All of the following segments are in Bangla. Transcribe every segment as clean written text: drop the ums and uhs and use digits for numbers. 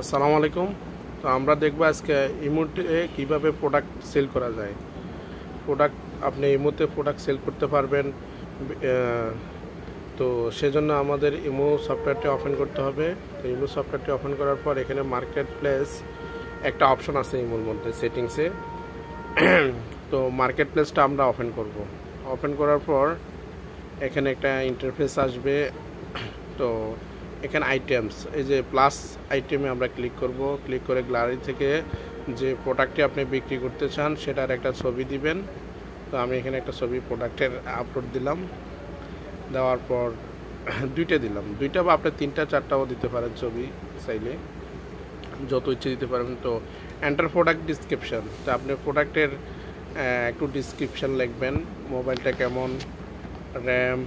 আসসালামু আলাইকুম। তো আমরা দেখব আজকে ইমোতে কিভাবে প্রোডাক্ট সেল করা যায়। প্রোডাক্ট আপনি ইমোতে প্রোডাক্ট সেল করতে পারবেন। আহ, তো সেজন্য আমাদের ইমো সফটওয়্যারটি ওপেন করতে হবে। তো ইমো সফটওয়্যারটি ওপেন করার পর এখানে মার্কেট প্লেস একটা অপশন আছে ইমোর মধ্যে সেটিংসে। তো মার্কেট প্লেসটা আমরা ওপেন করব। ওপেন করার পর এখানে একটা ইন্টারফেস আসবে। তো এখানে আইটেমস, এই যে প্লাস আইটেমে আমরা ক্লিক করব। ক্লিক করে গ্যালারি থেকে যে প্রোডাক্টটি আপনি বিক্রি করতে চান সেটার একটা ছবি দিবেন। তো আমি এখানে একটা ছবি প্রোডাক্টের আপলোড দিলাম। দেওয়ার পর দুইটা দিলাম, দুইটা বা আপনি তিনটা চারটাও দিতে পারেন ছবি, চাইলে যত ইচ্ছে দিতে পারেন। তো এন্টার প্রোডাক্ট ডিসক্রিপশান, তো আপনি প্রোডাক্টের একটু ডিসক্রিপশান লিখবেন। মোবাইলটা কেমন, র্যাম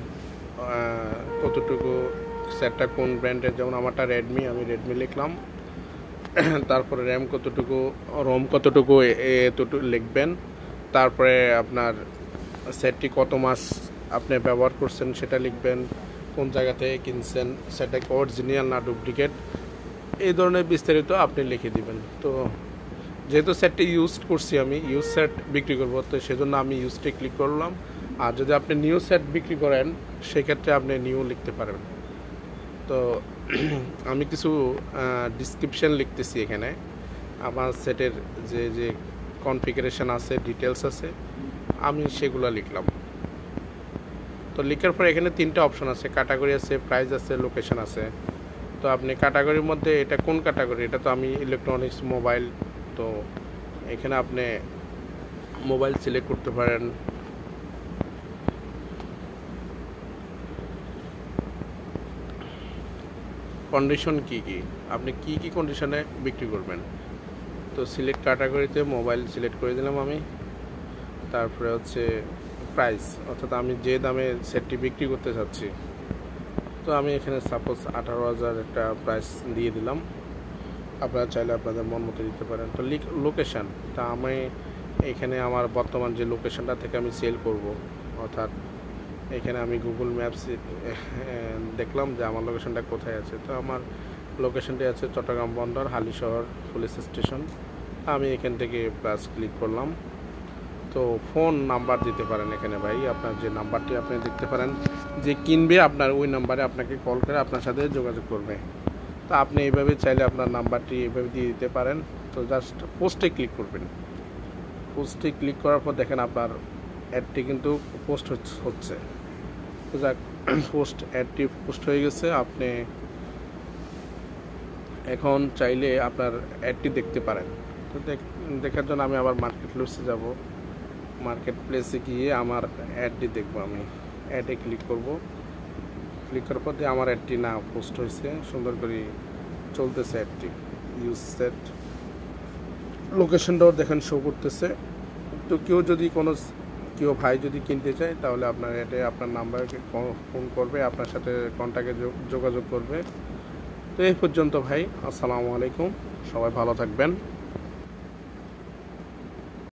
কতটুকু, সেটটা কোন ব্র্যান্ডের, যেমন আমারটা রেডমি, আমি রেডমি লিখলাম। তারপরে র্যাম কতটুকু, রোম কতটুকু, এতটুকু লিখবেন। তারপরে আপনার সেটটি কত মাস আপনি ব্যবহার করছেন সেটা লিখবেন। কোন জায়গা থেকে কিনছেন, সেটা কি অরিজিনাল না ডুপ্লিকেট, এই ধরনের বিস্তারিত আপনি লিখে দিবেন। তো যেহেতু সেটটি ইউজ করছি, আমি ইউজ সেট বিক্রি করবো, তো সেজন্য আমি ইউজটি ক্লিক করলাম। আর যদি আপনি নিউ সেট বিক্রি করেন সেক্ষেত্রে আপনি নিউ লিখতে পারবেন। তো আমি কিছু ডিসক্রিপশান লিখতেছি এখানে। আমার সেটের যে যে কনফিগারেশন আছে, ডিটেলস আছে, আমি সেগুলো লিখলাম। তো লিখার পর এখানে তিনটা অপশন আছে, ক্যাটাগরি আছে, প্রাইস আছে, লোকেশন আছে। তো আপনি ক্যাটাগরির মধ্যে এটা কোন ক্যাটাগরি, এটা তো আমি ইলেকট্রনিক্স মোবাইল। তো এখানে আপনি মোবাইল সিলেক্ট করতে পারেন। কন্ডিশন কি কি, আপনি কি কি কন্ডিশনে বিক্রি করবেন। তো সিলেক্ট ক্যাটাগরিতে মোবাইল সিলেক্ট করে দিলাম আমি। তারপরে হচ্ছে প্রাইস, অর্থাৎ আমি যে দামে সেটটি বিক্রি করতে চাচ্ছি। তো আমি এখানে সাপোজ 18,000 একটা প্রাইস দিয়ে দিলাম। আপনারা চাইলে আপনাদের মন মতো দিতে পারেন। তো লোকেশান, তা আমি এখানে আমার বর্তমান যে লোকেশানটা থেকে আমি সেল করব, অর্থাৎ এখানে আমি গুগল ম্যাপস দেখলাম যে আমার লোকেশনটা কোথায় আছে। তো আমার লোকেশনটি আছে চট্টগ্রাম বন্দর, হালিশহর পুলিশ স্টেশন। আমি এখান থেকে প্লাস ক্লিক করলাম। তো ফোন নাম্বার দিতে পারেন এখানে ভাই, আপনার যে নাম্বারটি আপনি দেখতে পারেন, যে কিনবে আপনার ওই নাম্বারে আপনাকে কল করে আপনার সাথে যোগাযোগ করবে। তো আপনি এইভাবে চাইলে আপনার নাম্বারটি এইভাবে দিয়ে দিতে পারেন। তো জাস্ট পোস্টে ক্লিক করবেন। পোস্টে ক্লিক করার পর দেখেন আপনার অ্যাডটি কিন্তু পোস্ট হচ্ছে। তো যাক, পোস্ট অ্যাডটি পোস্ট হয়ে গেছে। আপনি এখন চাইলে আপনার অ্যাডটি দেখতে পারেন। তো দেখার জন্য আমি আবার মার্কেট প্লেসে যাব। মার্কেট প্লেসে গিয়ে আমার অ্যাডটি দেখবো। আমি অ্যাডে ক্লিক করব। ক্লিক করার পর আমার অ্যাডটি না পোস্ট হয়েছে, সুন্দর করে চলতেছে অ্যাডটি। ইউজ সেট লোকেশনটাও দেখেন শো করতেছে। তো কেউ ভাই যদি কিনতে চায় তাহলে আপনার অ্যাডে আপনার নাম্বারে ফোন করবে, আপনার সাথে কন্ট্যাক্টে যোগাযোগ করবে। তো এই পর্যন্ত ভাই, আসসালামু আলাইকুম, সবাই ভালো থাকবেন।